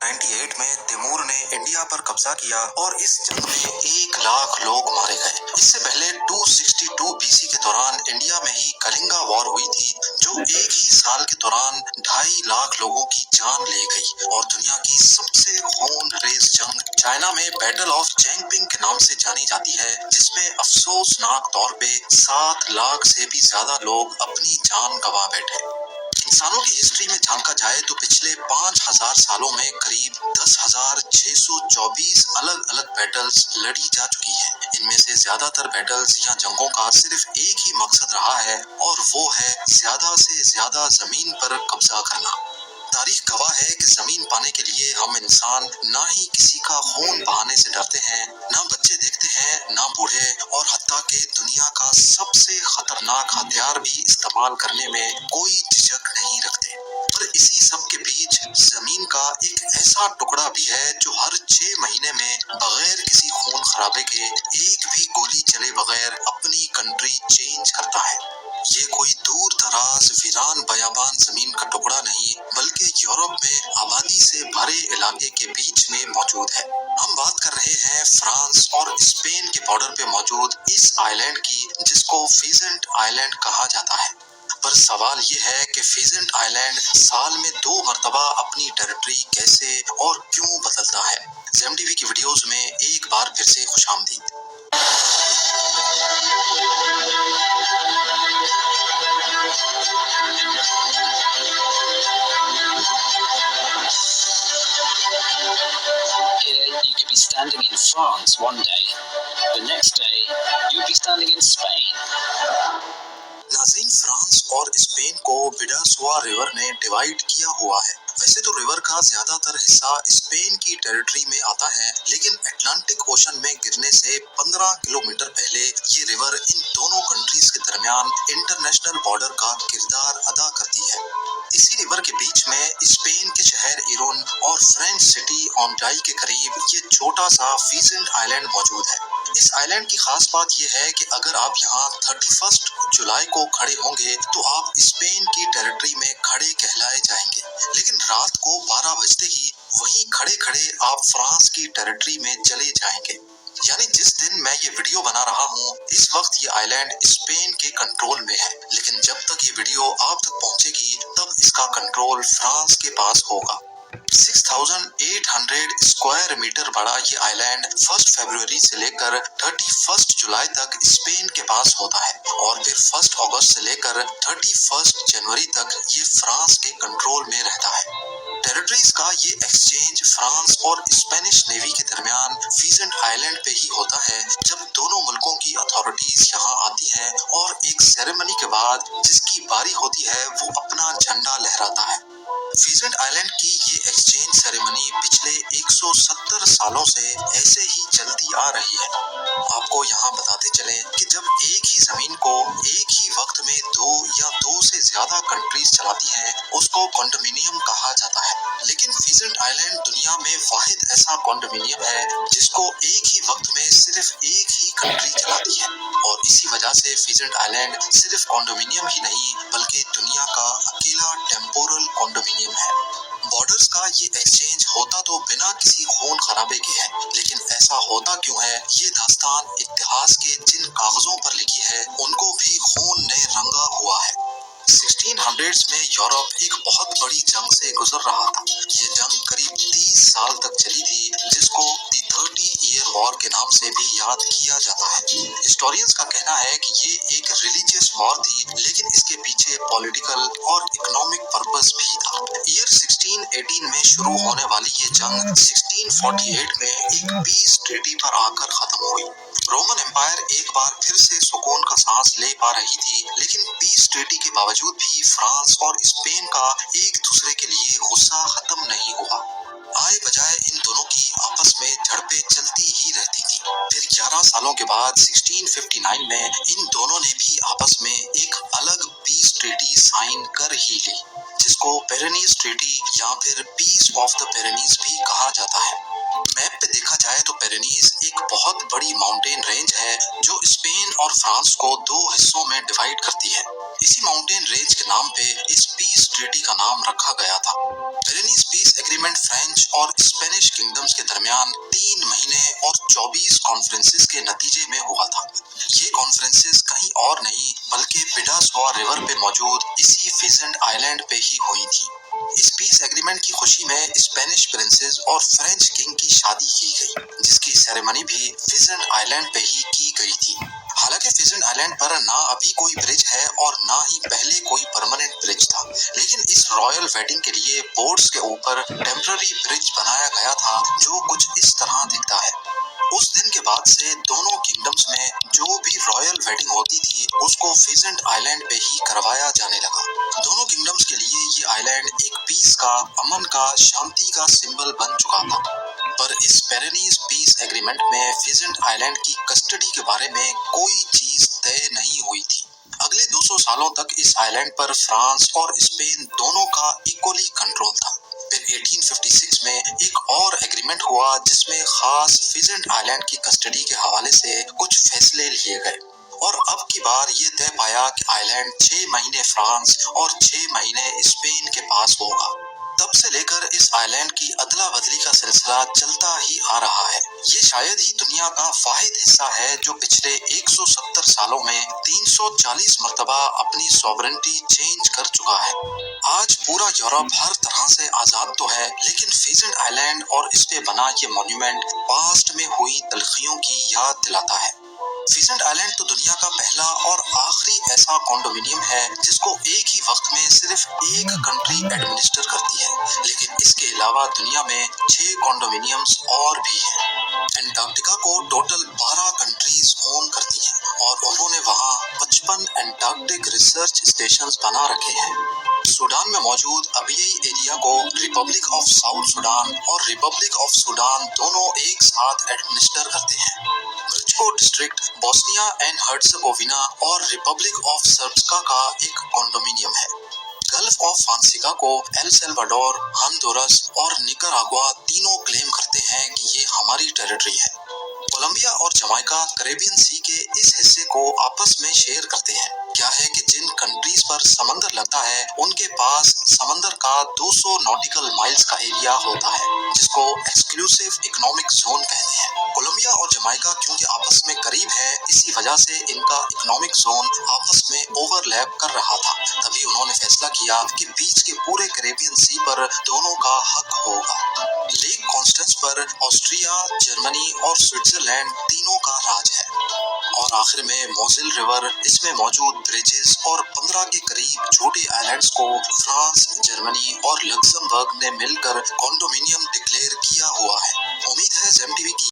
98 में तैमूर ने इंडिया पर कब्जा किया और इस जंग में 1 लाख लोग मारे गए। इससे पहले 262 बीसी के दौरान इंडिया में ही कलिंगा वॉर हुई थी, जो एक ही साल के दौरान 2.5 लाख लोगों की जान ले गई और दुनिया की सबसे खूनरेज जंग चाइना में बैटल ऑफ चैंगपिंग के नाम से जानी जाती है, जिसमें अफसोसनाक तौर पे 7 लाख से भी ज्यादा लोग अपनी जान गंवा बैठे। इंसानों की हिस्ट्री में झांका जाए तो पिछले 5000 सालों में करीब 10,624 अलग अलग बैटल्स लड़ी जा चुकी हैं। इनमें से ज्यादातर बैटल्स या जंगों का सिर्फ एक ही मकसद रहा है और वो है ज्यादा से ज्यादा जमीन पर कब्जा करना। तारीख गवाह है कि जमीन पाने के लिए हम इंसान ना ही किसी का खून बहाने से डरते हैं, ना बच्चे देखते हैं, ना बूढ़े, और हत्ता के दुनिया का सबसे खतरनाक हथियार भी इस्तेमाल करने में कोई झिझक नहीं रखते। पर इसी सब के बीच जमीन का एक ऐसा टुकड़ा भी है जो हर 6 महीने में बगैर किसी खून खराबे के, एक भी गोली चले बगैर अपनी कंट्री चेंज करता है। ये कोई दूर दराज वीरान बयाबान जमीन का टुकड़ा नहीं, बल्कि यूरोप में आबादी से भरे इलाके के बीच में मौजूद है। हम बात कर रहे हैं फ्रांस और स्पेन के बॉर्डर पे मौजूद इस आइलैंड की, जिसको फीजेंट आइलैंड कहा जाता है। पर सवाल ये है कि फीजेंट आइलैंड साल में 2 मरतबा अपनी टेरिटरी कैसे और क्यों बदलता है। जेएमटीवी की वीडियोस में एक बार फिर से खुशामदीद। Here you could be standing in France one day, the next day you'd be standing in Spain. नाज़रीन, फ्रांस और स्पेन को बिडासुआ रिवर ने डिवाइड किया हुआ है। वैसे तो रिवर का ज्यादातर हिस्सा स्पेन की टेरिटरी में आता है, लेकिन अटलांटिक ओशन में गिरने से 15 किलोमीटर पहले ये रिवर इन दोनों कंट्रीज के दरमियान इंटरनेशनल बॉर्डर का किरदार अदा करती है। इसी रिवर के बीच में स्पेन के शहर इरोन और फ्रेंच सिटी ऑन्डाई के करीब ये छोटा सा फीजेंट आइलैंड मौजूद है। इस आइलैंड की खास बात यह है कि अगर आप यहाँ 31 जुलाई को खड़े होंगे तो आप स्पेन की टेरिटरी में खड़े कहलाए जाएंगे, लेकिन रात को 12 बजते ही वहीं खड़े खड़े आप फ्रांस की टेरिटरी में चले जाएंगे। यानी जिस दिन मैं ये वीडियो बना रहा हूँ, इस वक्त ये आइलैंड स्पेन के कंट्रोल में है, लेकिन जब तक ये वीडियो आप तक पहुँचेगी तब इसका कंट्रोल फ्रांस के पास होगा। 6,800 स्क्वायर मीटर बड़ा ये आइलैंड 1 फरवरी से लेकर 31 जुलाई तक स्पेन के पास होता है और फिर 1 अगस्त से लेकर 31 जनवरी तक ये फ्रांस के कंट्रोल में रहता है। टेरिटरीज का ये एक्सचेंज फ्रांस और स्पेनिश नेवी के दरमियान फीजेंट आइलैंड पे ही होता है, जब दोनों मुल्कों की अथॉरिटीज यहाँ आती हैं और एक सेरेमनी के बाद जिसकी बारी होती है वो अपना झंडा लहराता है। फीजेंट आइलैंड की ये एक्सचेंज सेरेमनी पिछले 170 सालों से ऐसे ही चलती आ रही है। आपको यहाँ बताते चले कि जब एक ही जमीन को एक ही वक्त में 2 या 2 से ज्यादा कंट्रीज चलाती हैं, उसको कॉन्डोमिनियम कहा जाता है। लेकिन फीजेंट आइलैंड दुनिया में वाहिद ऐसा कॉन्डोमिनियम है जिसको एक ही वक्त में सिर्फ एक ही कंट्री चलाती है, और इसी वजह से फीजेंट आइलैंड सिर्फ कॉन्डोमिनियम ही नहीं बल्कि दुनिया का अकेला टेम्पोरल कॉन्डोमिनियम है। बॉर्डर्स का ये एक्सचेंज होता तो बिना किसी खून खराबे के है, लेकिन ऐसा होता क्यों है, ये दास्तान इतिहास के जिन कागजों पर लिखी है उनको भी खून ने रंगा हुआ है। 1600s में यूरोप एक बहुत बड़ी जंग से गुजर रहा था। ये जंग करीब 30 साल तक चली थी, जिसको दी 30 ईयर वॉर के नाम से भी याद किया जाता है। हिस्टोरियंस का कहना है कि ये एक रिलीजियस वॉर थी, लेकिन इसके पीछे पॉलिटिकल और इकोनॉमिक पर्पस भी था। ईयर 1618 में शुरू होने वाली ये जंग 1648 में एक पीस ट्रीटी पर आकर खत्म हुई। रोमन एम्पायर एक बार फिर से सुकून का सांस ले पा रही थी, लेकिन पीस ट्रीटी के बावजूद भी फ्रांस और स्पेन का एक दूसरे के लिए गुस्सा खत्म नहीं हुआ। आए बजाय इन दोनों की आपस में झड़पें चलती ही रहती थी। फिर 11 सालों के बाद 1659 में इन दोनों ने भी आपस में एक अलग पीस ट्रीटी साइन कर ही ली, जिसको पेरेनीज ट्रीटी या फिर पीस ऑफ द पेरेनीज भी कहा जाता है। मैप पे देखा जाए तो पेरेनीज एक बहुत बड़ी माउंटेन रेंज है जो स्पेन और फ्रांस को दो हिस्सों में डिवाइड करती है। इसी माउंटेन रेंज के नाम पे इस पीस ट्रीटी का नाम रखा गया था। पेरेनीज पीस एग्रीमेंट फ्रेंच और स्पेनिश किंगडम्स के दरमियान 3 महीने और 24 कॉन्फ्रेंसेस के नतीजे में हुआ था। ये कॉन्फ्रेंसेस कहीं और नहीं बल्कि पिडासवा रिवर पे मौजूद इसी फिजेंट आइलैंड पे ही हुई थी। इस पीस एग्रीमेंट की खुशी में स्पेनिश प्रिंसेस और फ्रेंच किंग की शादी की गई, जिसकी सेरेमनी भी फिजेंट आइलैंड पे ही की गई थी। हालांकि फिजेंट आइलैंड पर ना अभी कोई ब्रिज है और ना ही पहले कोई परमानेंट ब्रिज था, लेकिन इस रॉयल वेडिंग के लिए बोट्स के ऊपर टेम्पररी ब्रिज बनाया गया था जो कुछ इस तरह दिखता है। उस दिन के बाद से दोनों किंगडम्स में जो भी रॉयल वेडिंग होती थी उसको फिजेंट आइलैंड पे ही करवाया जाने लगा। दोनों किंगडम्स के लिए ये आइलैंड एक पीस का, अमन का, शांति का सिंबल बन चुका था। पर इस पेरेनीज पीस एग्रीमेंट में फिजेंट आइलैंड की कस्टडी के बारे में कोई चीज तय नहीं हुई थी। अगले 200 सालों तक इस आइलैंड पर फ्रांस और स्पेन दोनों का इक्वली कंट्रोल था। फिर 1856 में एक और एग्रीमेंट हुआ जिसमें खास फिजेंट आइलैंड की कस्टडी के हवाले से कुछ फैसले लिए गए और अब की बार ये तय पाया कि आइलैंड 6 महीने फ्रांस और 6 महीने स्पेन के पास होगा। तब से लेकर इस आइलैंड की अदला बदली का सिलसिला चलता ही आ रहा है। ये शायद ही दुनिया का वाहिद हिस्सा है जो पिछले 170 सालों में 340 मर्तबा अपनी सॉवरेनिटी चेंज कर चुका है। आज पूरा यूरोप हर तरह से आजाद तो है, लेकिन फिजेंट आइलैंड और इस पे बना ये मॉन्यूमेंट पास्ट में हुई तलखियों की याद दिलाता है। फिजेंट आइलैंड तो दुनिया का पहला और आखिरी ऐसा कॉन्डोमिनियम है जिसको एक ही वक्त में सिर्फ एक कंट्री एडमिनिस्टर करती है, लेकिन इसके अलावा दुनिया में 6 कॉन्डोमिनियम्स और भी हैं। एंटार्क्टिका को टोटल 12 कंट्रीज ओन करती हैं और उन्होंने वहाँ 55 एंटार्क्टिक रिसर्च स्टेशंस बना रखे हैं। सूडान में मौजूद अबियई एरिया को रिपब्लिक ऑफ साउथ सूडान और रिपब्लिक ऑफ सूडान दोनों एक साथ एडमिनिस्टर करते हैं। ब्रिजको डिस्ट्रिक्ट बोस्निया एंड हर्ट्जगोविना और रिपब्लिक ऑफ सर्ब्सका का एक कॉन्डोमिनियम है। गल्फ ऑफ फांसिका को एल सल्वाडोर, हॉन्डुरस और निकारागुआ तीनों क्लेम करते हैं कि ये हमारी टेरिटरी है। कोलंबिया और जमाइका कैरेबियन सी के इस हिस्से को आपस में शेयर करते हैं। क्या है कि जिन कंट्रीज पर समंदर लगता है उनके पास समंदर का 200 नॉटिकल माइल्स का एरिया होता है जिसको एक्सक्लूसिव इकोनॉमिक जोन कहते हैं। कोलंबिया और जमाइका क्योंकि आपस में करीब है, इसी वजह से इनका इकोनॉमिक जोन आपस में ओवरलैप कर रहा था। तभी उन्होंने फैसला किया कि बीच के पूरे कैरेबियन सी पर दोनों का हक होगा। लेक कॉन्स्टेंस पर ऑस्ट्रिया, जर्मनी और स्विट्जरलैंड तीनों का राज है। और आखिर में मोजिल रिवर, इसमें मौजूद ब्रिजेस और 15 के करीब छोटे आइलैंड्स को फ्रांस, जर्मनी और लक्समबर्ग ने मिलकर कॉन्डोमिनियम डिक्लेयर